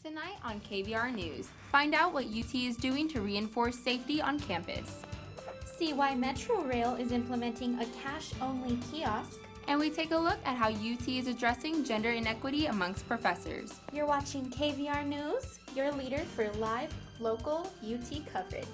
Tonight on KVR News, find out what UT is doing to reinforce safety on campus. See why Metro Rail is implementing a cash-only kiosk. And we take a look at how UT is addressing gender inequity amongst professors. You're watching KVR News, your leader for live, local UT coverage.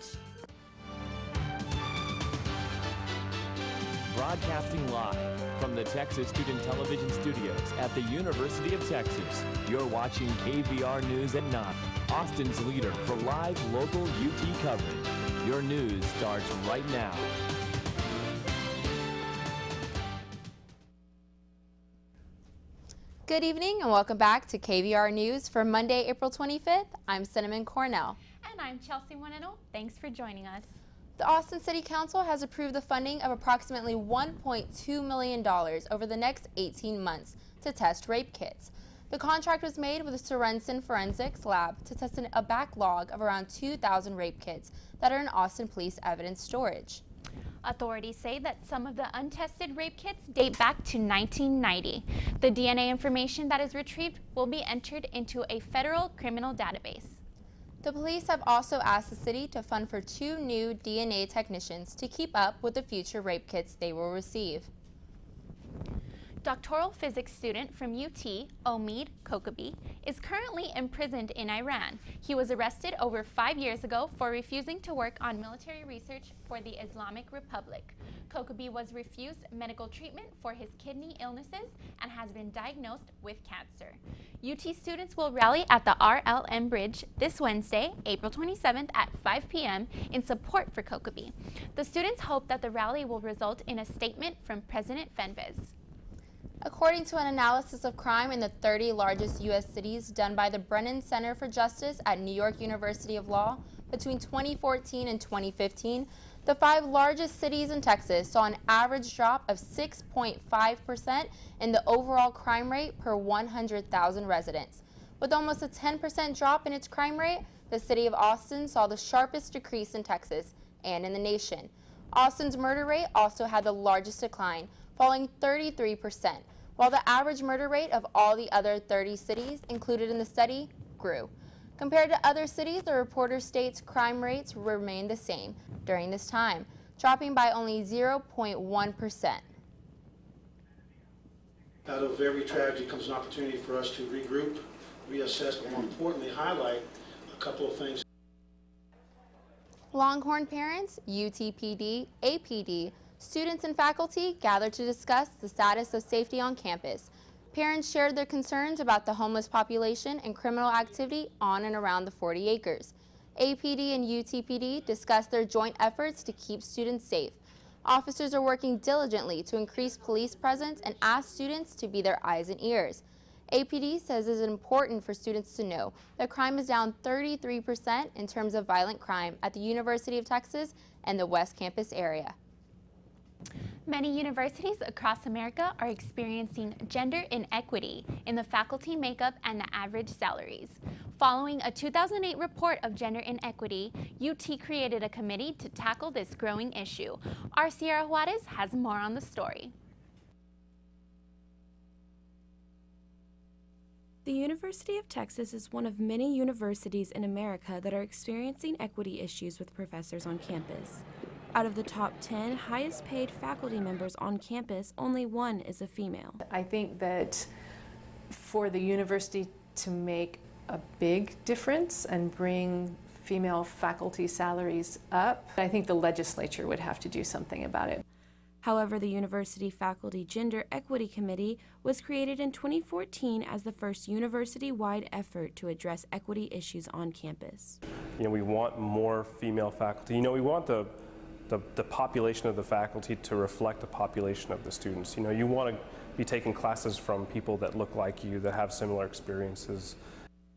Broadcasting live from the Texas Student Television Studios at the University of Texas. You're watching KVR News at 9, Austin's leader for live local UT coverage. Your news starts right now. Good evening and welcome back to KVR News for Monday, April 25th. I'm Cinnamon Cornell. And I'm Chelsea Moreno. Thanks for joining us. The Austin City Council has approved the funding of approximately $1.2 million over the next 18 months to test rape kits. The contract was made with the Sorensen Forensics Lab to test a backlog of around 2,000 rape kits that are in Austin Police Evidence Storage. Authorities say that some of the untested rape kits date back to 1990. The DNA information that is retrieved will be entered into a federal criminal database. The police have also asked the city to fund for 2 new DNA technicians to keep up with the future rape kits they will receive. Doctoral physics student from UT, Omid Kokabi, is currently imprisoned in Iran. He was arrested over 5 years ago for refusing to work on military research for the Islamic Republic. Kokabi was refused medical treatment for his kidney illnesses and has been diagnosed with cancer. UT students will rally at the RLM Bridge this Wednesday, April 27th at 5 p.m. in support for Kokabi. The students hope that the rally will result in a statement from President Fenves. According to an analysis of crime in the 30 largest U.S. cities done by the Brennan Center for Justice at New York University of Law between 2014 and 2015, the 5 largest cities in Texas saw an average drop of 6.5% in the overall crime rate per 100,000 residents. With almost a 10% drop in its crime rate, the city of Austin saw the sharpest decrease in Texas and in the nation. Austin's murder rate also had the largest decline, falling 33%, while the average murder rate of all the other 30 cities included in the study grew. Compared to other cities, the reporter states crime rates remained the same during this time, dropping by only 0.1%. Out of every tragedy comes an opportunity for us to regroup, reassess, but more importantly, highlight a couple of things. Longhorn parents, UTPD, APD, students and faculty gathered to discuss the status of safety on campus. Parents shared their concerns about the homeless population and criminal activity on and around the 40 acres. APD and UTPD discussed their joint efforts to keep students safe. Officers are working diligently to increase police presence and ask students to be their eyes and ears. APD says it is important for students to know that crime is down 33% in terms of violent crime at the University of Texas and the West Campus area. Many universities across America are experiencing gender inequity in the faculty makeup and the average salaries. Following a 2008 report of gender inequity, UT created a committee to tackle this growing issue. Our Sierra Juarez has more on the story. The University of Texas is one of many universities in America that are experiencing equity issues with professors on campus. Out of the top 10 highest paid faculty members on campus, only 1 is a female. I think that for the university to make a big difference and bring female faculty salaries up, I think the legislature would have to do something about it. However, the University Faculty Gender Equity Committee was created in 2014 as the first university-wide effort to address equity issues on campus. We want more female faculty. We want the population of the faculty to reflect the population of the students. You want to be taking classes from people that look like you, that have similar experiences.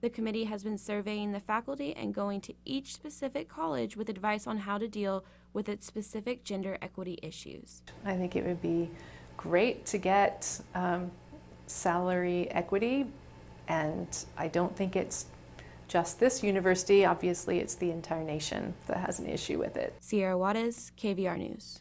The committee has been surveying the faculty and going to each specific college with advice on how to deal with its specific gender equity issues. I think it would be great to get salary equity, and I don't think it's just this university. Obviously, it's the entire nation that has an issue with it. Sierra Juarez, KVR News.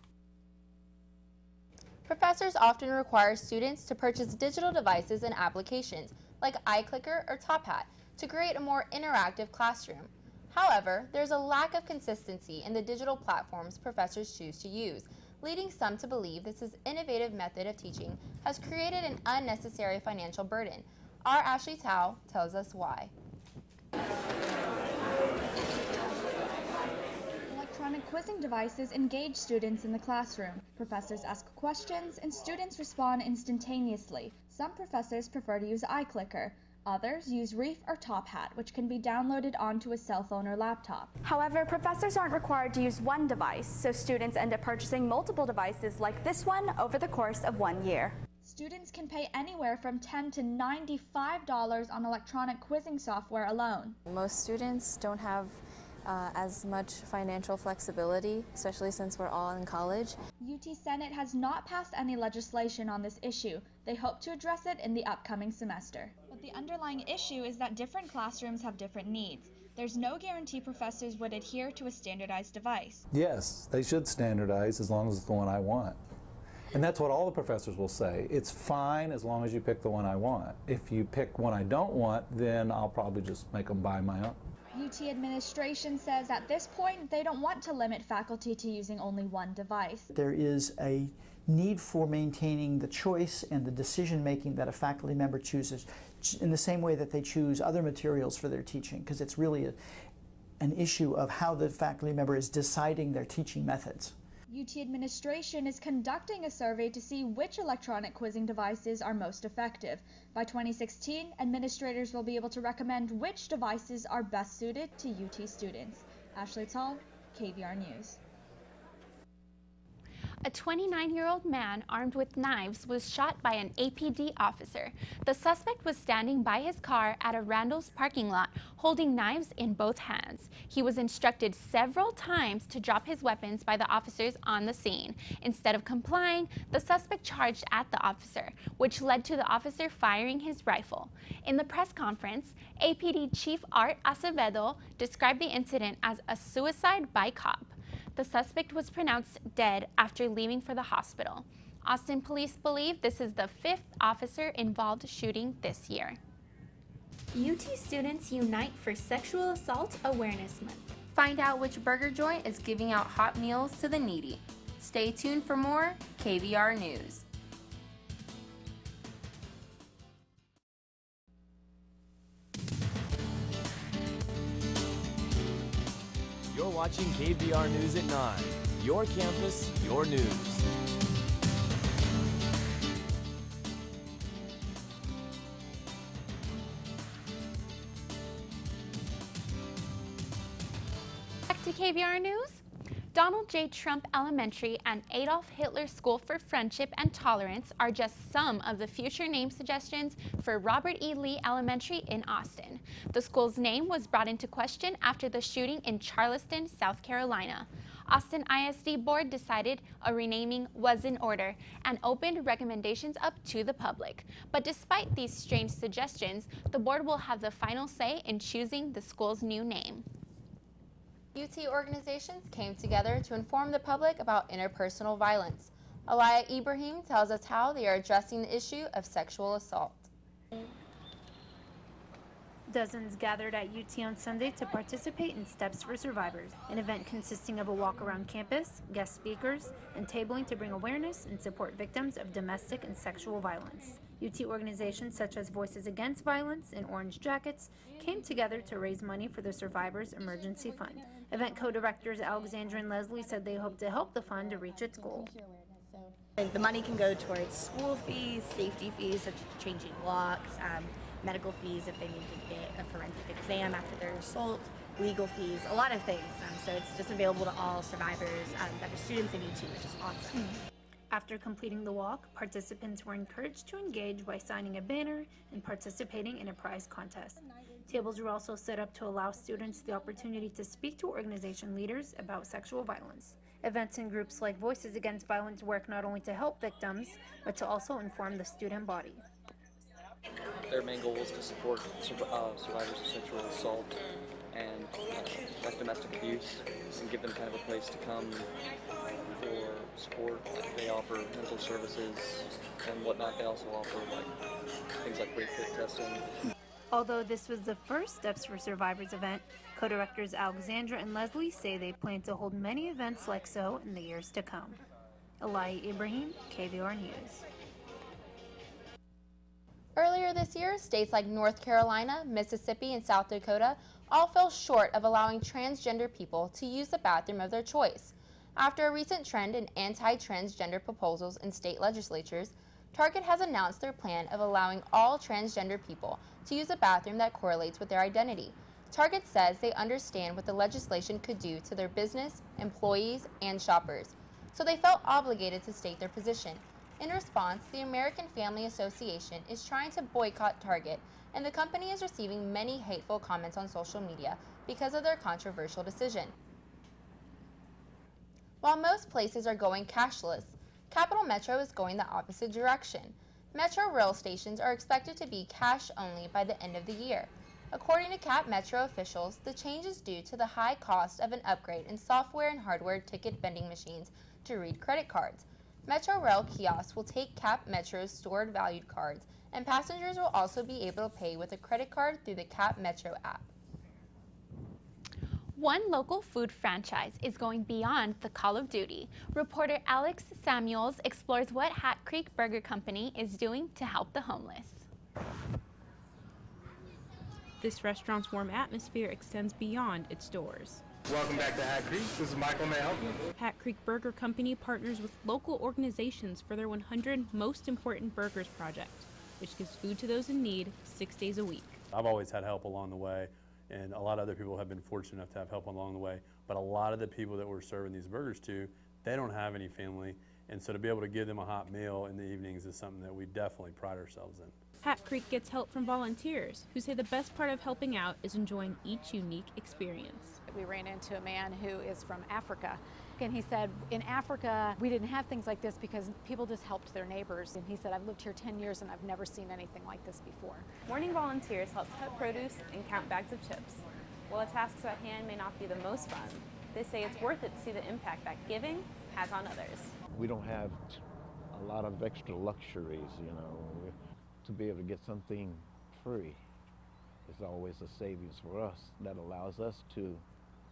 Professors often require students to purchase digital devices and applications like iClicker or Top Hat to create a more interactive classroom. However, there's a lack of consistency in the digital platforms professors choose to use, leading some to believe this innovative method of teaching has created an unnecessary financial burden. Our Ashley Tao tells us why. Electronic quizzing devices engage students in the classroom. Professors ask questions and students respond instantaneously. Some professors prefer to use iClicker. Others use Reef or Top Hat, which can be downloaded onto a cell phone or laptop. However, professors aren't required to use one device, so students end up purchasing multiple devices like this one over the course of 1 year. Students can pay anywhere from $10 to $95 on electronic quizzing software alone. Most students don't have as much financial flexibility, especially since we're all in college. UT Senate has not passed any legislation on this issue. They hope to address it in the upcoming semester. But the underlying issue is that different classrooms have different needs. There's no guarantee professors would adhere to a standardized device. Yes, they should standardize as long as it's the one I want. And that's what all the professors will say. It's fine as long as you pick the one I want. If you pick one I don't want, then I'll probably just make them buy my own. UT administration says at this point they don't want to limit faculty to using only one device. There is a need for maintaining the choice and the decision making that a faculty member chooses in the same way that they choose other materials for their teaching, because it's really an issue of how the faculty member is deciding their teaching methods. UT administration is conducting a survey to see which electronic quizzing devices are most effective. By 2016, administrators will be able to recommend which devices are best suited to UT students. Ashley Tall, KVR News. A 29-year-old man armed with knives was shot by an APD officer. The suspect was standing by his car at a Randall's parking lot holding knives in both hands. He was instructed several times to drop his weapons by the officers on the scene. Instead of complying, the suspect charged at the officer, which led to the officer firing his rifle. In the press conference, APD Chief Art Acevedo described the incident as a suicide by cop. The suspect was pronounced dead after leaving for the hospital. Austin police believe this is the 5th officer involved shooting this year. UT students unite for Sexual Assault Awareness Month. Find out which burger joint is giving out hot meals to the needy. Stay tuned for more KVR News. You're watching KVR News at 9. Your campus, your news. Back to KVR News. Donald J. Trump Elementary and Adolf Hitler School for Friendship and Tolerance are just some of the future name suggestions for Robert E. Lee Elementary in Austin. The school's name was brought into question after the shooting in Charleston, South Carolina. Austin ISD Board decided a renaming was in order and opened recommendations up to the public. But despite these strange suggestions, the board will have the final say in choosing the school's new name. UT organizations came together to inform the public about interpersonal violence. Aliyah Ibrahim tells us how they are addressing the issue of sexual assault. Dozens gathered at UT on Sunday to participate in Steps for Survivors, an event consisting of a walk around campus, guest speakers, and tabling to bring awareness and support victims of domestic and sexual violence. UT organizations such as Voices Against Violence and Orange Jackets came together to raise money for the Survivors Emergency Fund. Event co-directors Alexandra and Leslie said they hope to help the fund to reach its goal. The money can go towards school fees, safety fees such as changing locks, medical fees if they need to get a forensic exam after their assault, legal fees, a lot of things. So it's just available to all survivors that are students in UT, which is awesome. After completing the walk, participants were encouraged to engage by signing a banner and participating in a prize contest. Tables were also set up to allow students the opportunity to speak to organization leaders about sexual violence. Events and groups like Voices Against Violence work not only to help victims, but to also inform the student body. Their main goal is to support survivors of sexual assault and like domestic abuse, and give them kind of a place to come for support. They offer mental services and whatnot. They also offer like things like rape kit testing. Although this was the first Steps for Survivors event, co-directors Alexandra and Leslie say they plan to hold many events like so in the years to come. Ibrahim, KVR News. Earlier this year, states like North Carolina, Mississippi, and South Dakota all fell short of allowing transgender people to use the bathroom of their choice. After a recent trend in anti-transgender proposals in state legislatures, Target has announced their plan of allowing all transgender people to use a bathroom that correlates with their identity. Target says they understand what the legislation could do to their business, employees, and shoppers, so they felt obligated to state their position. In response, the American Family Association is trying to boycott Target, and the company is receiving many hateful comments on social media because of their controversial decision. While most places are going cashless, Capital Metro is going the opposite direction. Metro rail stations are expected to be cash only by the end of the year. According to Cap Metro officials, the change is due to the high cost of an upgrade in software and hardware ticket vending machines to read credit cards. Metro Rail kiosks will take Cap Metro's stored valued cards, and passengers will also be able to pay with a credit card through the Cap Metro app. One local food franchise is going beyond the Call of Duty. Reporter Alex Samuels explores what Hat Creek Burger Company is doing to help the homeless. This restaurant's warm atmosphere extends beyond its doors. Welcome back to Hat Creek. This is Michael. May I help you? Hat Creek Burger Company partners with local organizations for their 100 Most Important Burgers project, which gives food to those in need 6 days a week. I've always had help along the way, and a lot of other people have been fortunate enough to have help along the way. But a lot of the people that we're serving these burgers to, they don't have any family, and so to be able to give them a hot meal in the evenings is something that we definitely pride ourselves in. Hat Creek gets help from volunteers who say the best part of helping out is enjoying each unique experience. We ran into a man who is from Africa, and he said in Africa we didn't have things like this because people just helped their neighbors, and he said I've lived here 10 years and I've never seen anything like this before. Morning volunteers help cut produce and count bags of chips. While the tasks at hand may not be the most fun, they say it's worth it to see the impact that giving has on others. We don't have a lot of extra luxuries, you know. To be able to get something free is always a savings for us. That allows us to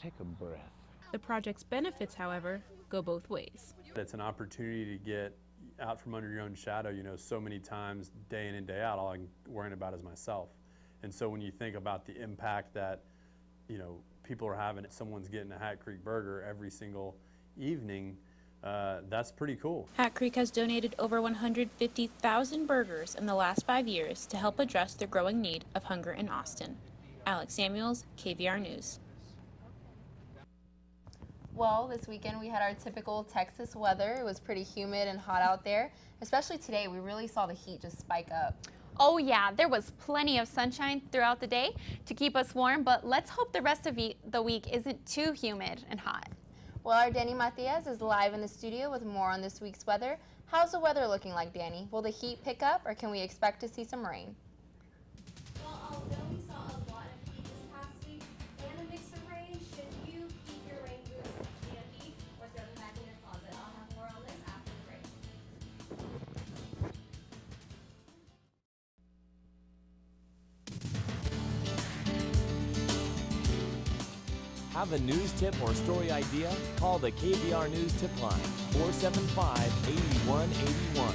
take a breath. The project's benefits, however, go both ways. It's an opportunity to get out from under your own shadow. You know, so many times, day in and day out, all I'm worrying about is myself. And so when you think about the impact that, you know, people are having, someone's getting a Hat Creek burger every single evening, that's pretty cool. Hat Creek has donated over 150,000 burgers in the last 5 years to help address the growing need of hunger in Austin. Alex Samuels, KVR News. Well, this weekend we had our typical Texas weather. It was pretty humid and hot out there. Especially today, we really saw the heat just spike up. Oh yeah, there was plenty of sunshine throughout the day to keep us warm, but let's hope the rest of the week isn't too humid and hot. Well, our DaniMatias is live in the studio with more on this week's weather. How's the weather looking like, Danny? Will the heat pick up, or can we expect to see some rain? Well, although we saw a lot of heat this past week and a mix of rain, should you keep your rain boots in a heat or throw them back in your closet? I'll have more on this after the break. Have a news tip or story idea? Call the KVR News Tip Line, 475-8181.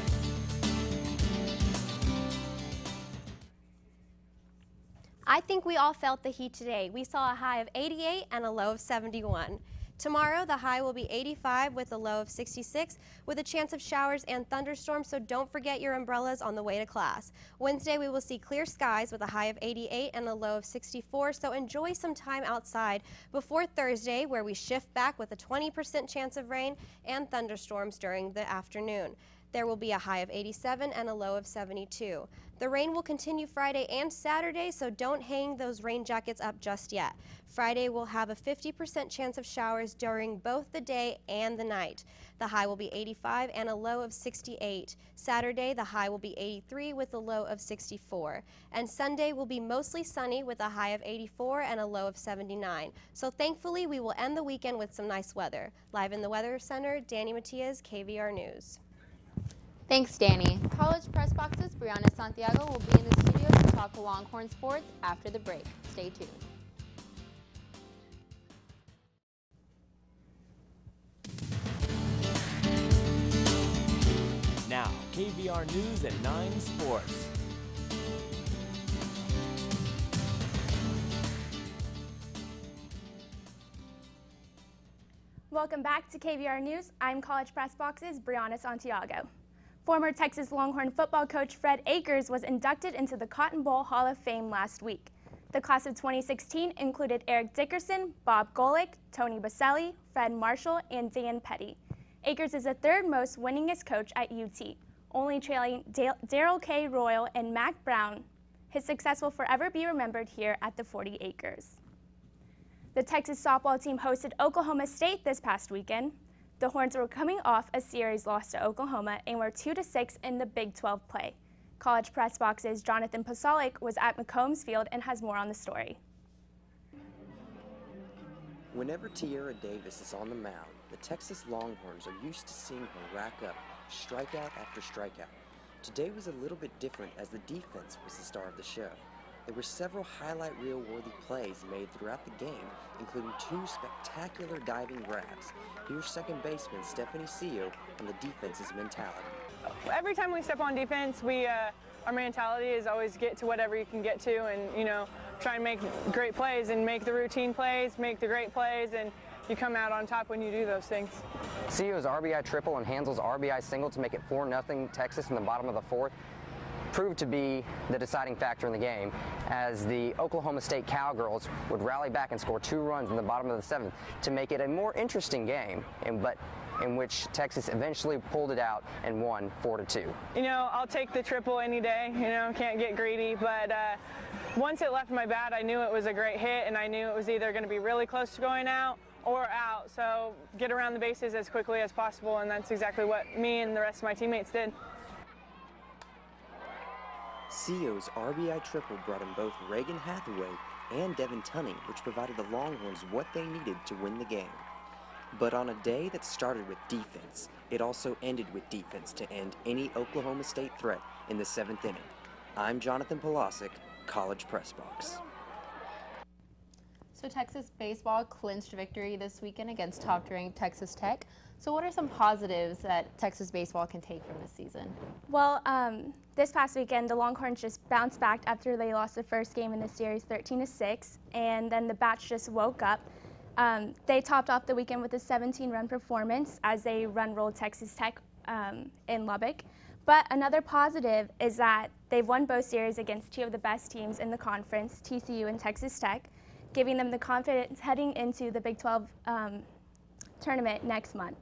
I think we all felt the heat today. We saw a high of 88 and a low of 71. Tomorrow, the high will be 85 with a low of 66, with a chance of showers and thunderstorms, so don't forget your umbrellas on the way to class. Wednesday, we will see clear skies with a high of 88 and a low of 64, so enjoy some time outside before Thursday, where we shift back with a 20% chance of rain and thunderstorms during the afternoon. There will be a high of 87 and a low of 72. The rain will continue Friday and Saturday, so don't hang those rain jackets up just yet. Friday will have a 50% chance of showers during both the day and the night. The high will be 85 and a low of 68. Saturday, the high will be 83 with a low of 64. And Sunday will be mostly sunny with a high of 84 and a low of 79. So thankfully, we will end the weekend with some nice weather. Live in the Weather Center, DaniMatias, KVR News. Thanks, Danny. College Press Box's Brianna Santiago will be in the studio to talk Longhorn sports after the break. Stay tuned. Now, KVR News at 9 Sports. Welcome back to KVR News. I'm College Press Box's Brianna Santiago. Former Texas Longhorn football coach Fred Akers was inducted into the Cotton Bowl Hall of Fame last week. The class of 2016 included Eric Dickerson, Bob Golick, Tony Baselli, Fred Marshall, and Dan Petty. Akers is the third most winningest coach at UT, only trailing Darrell K. Royal and Mac Brown. His success will forever be remembered here at the 40 Acres. The Texas softball team hosted Oklahoma State this past weekend. The Horns were coming off a series loss to Oklahoma and were 2-6 in the Big 12 play. College Press Box's Jonathan Pasalic was at McCombs Field and has more on the story. Whenever Sierra Davis is on the mound, the Texas Longhorns are used to seeing her rack up strikeout after strikeout. Today was a little bit different as the defense was the star of the show. There were several highlight reel-worthy plays made throughout the game, including 2 spectacular diving grabs. Here's second baseman Stephanie Seal on the defense's mentality. Every time we step on defense, our mentality is always get to whatever you can get to, and try and make great plays and make the routine plays, make the great plays, and you come out on top when you do those things. Seal's RBI triple and Hansel's RBI single to make it 4-0 Texas in the bottom of the 4th proved to be the deciding factor in the game, as the Oklahoma State Cowgirls would rally back and score 2 runs in the bottom of the 7th to make it a more interesting game, but in which Texas eventually pulled it out and won 4-2. I'll take the triple any day, can't get greedy, but once it left my bat, I knew it was a great hit, and I knew it was either going to be really close to going out or out, so get around the bases as quickly as possible, and that's exactly what me and the rest of my teammates did. Seo's RBI triple brought in both Reagan Hathaway and Devin Tunning, which provided the Longhorns what they needed to win the game. But on a day that started with defense, it also ended with defense to end any Oklahoma State threat in the 7th inning. I'm Jonathan Polasic, College Press Box. So Texas baseball clinched victory this weekend against top-ranked Texas Tech. So what are some positives that Texas baseball can take from this season? Well, this past weekend, the Longhorns just bounced back after they lost the first game in the series 13-6, and then the bats just woke up. They topped off the weekend with a 17-run performance as they run-rolled Texas Tech in Lubbock. But another positive is that they've won both series against 2 of the best teams in the conference, TCU and Texas Tech, giving them the confidence heading into the Big 12 tournament next month.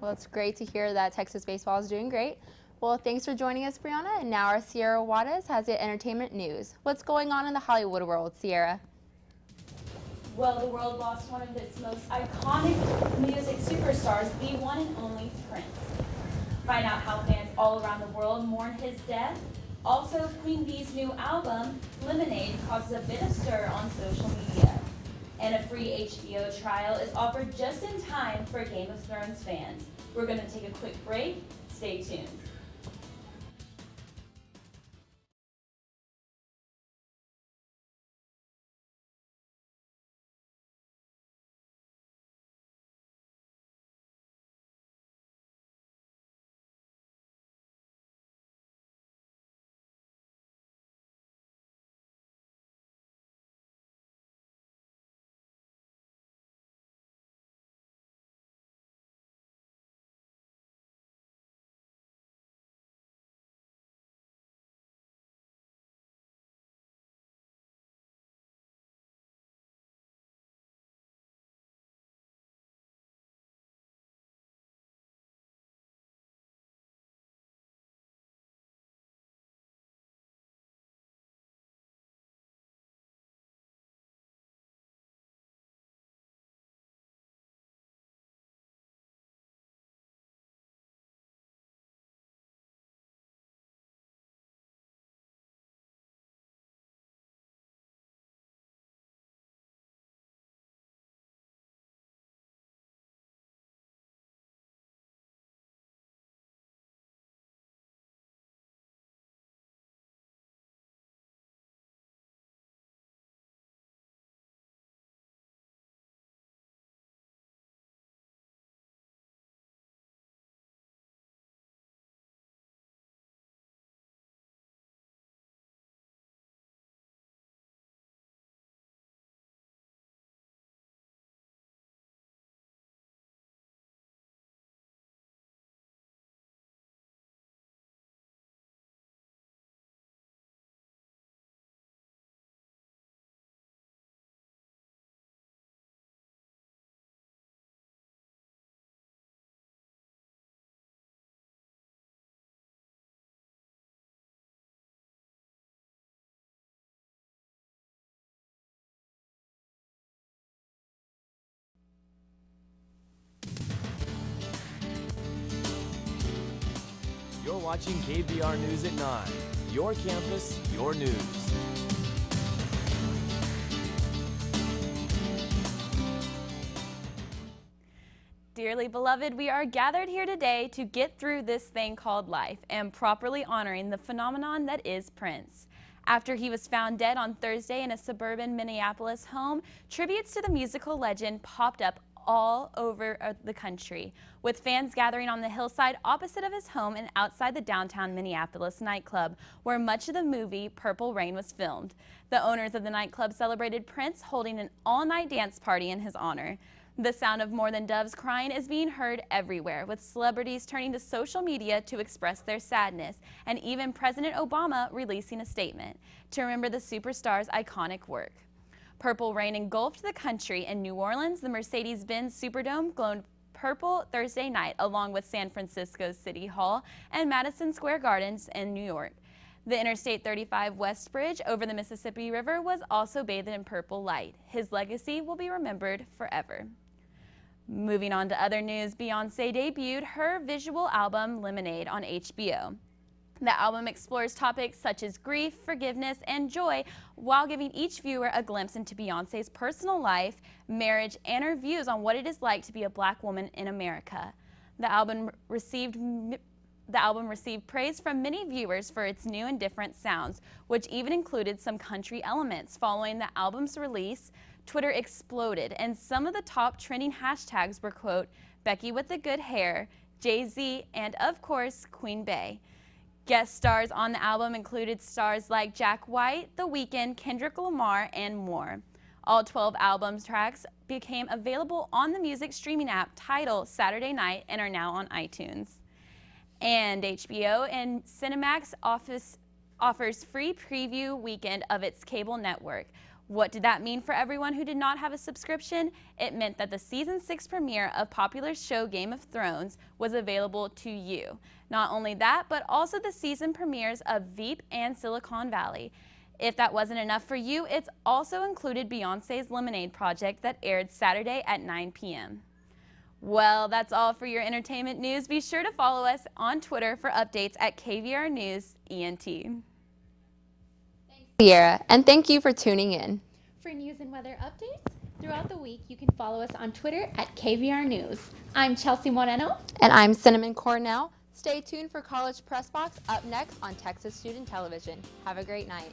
Well, it's great to hear that Texas baseball is doing great. Well, thanks for joining us, Brianna. And now our Sierra Juarez has the entertainment news. What's going on in the Hollywood world, Sierra? Well, the world lost one of its most iconic music superstars, the one and only Prince. Find out how fans all around the world mourn his death. Also, Queen Bee's new album, Lemonade, causes a bit of stir on social media. And a free HBO trial is offered just in time for Game of Thrones fans. We're going to take a quick break. Stay tuned. watching KVR News at 9. Your campus, your news. Dearly beloved, we are gathered here today to get through this thing called life and properly honoring the phenomenon that is Prince. After he was found dead on Thursday in a suburban Minneapolis home, tributes to the musical legend popped up all over the country, with fans gathering on the hillside opposite of his home and outside the downtown Minneapolis nightclub, where much of the movie Purple Rain was filmed. The owners of the nightclub celebrated Prince, holding an all-night dance party in his honor. The sound of More Than Doves crying is being heard everywhere, with celebrities turning to social media to express their sadness, and even President Obama releasing a statement to remember the superstar's iconic work. Purple Rain engulfed the country. In New Orleans, the Mercedes-Benz Superdome glowed purple Thursday night, along with San Francisco's City Hall and Madison Square Gardens in New York. The Interstate 35 West Bridge over the Mississippi River was also bathed in purple light. His legacy will be remembered forever. Moving on to other news, Beyoncé debuted her visual album Lemonade on HBO. The album explores topics such as grief, forgiveness, and joy, while giving each viewer a glimpse into Beyoncé's personal life, marriage, and her views on what it is like to be a Black woman in America. The album received praise from many viewers for its new and different sounds, which even included some country elements. Following the album's release, Twitter exploded, and some of the top trending hashtags were, quote, Becky with the good hair, Jay-Z, and of course, Queen Bey. Guest stars on the album included stars like Jack White, The Weeknd, Kendrick Lamar, and more. All 12 album tracks became available on the music streaming app Tidal Saturday night and are now on iTunes. And HBO and Cinemax offers free preview weekend of its cable network. What did that mean for everyone who did not have a subscription? It meant that the season 6 premiere of popular show Game of Thrones was available to you. Not only that, but also the season premieres of Veep and Silicon Valley. If that wasn't enough for you, it's also included Beyoncé's Lemonade project that aired Saturday at 9 p.m. Well, that's all for your entertainment news. Be sure to follow us on Twitter for updates at KVR News ENT. Sierra, and thank you for tuning in. For news and weather updates throughout the week, you can follow us on Twitter at KVR News. I'm Chelsea Moreno. And I'm Cinnamon Cornell. Stay tuned for College Press Box up next on Texas Student Television. Have a great night.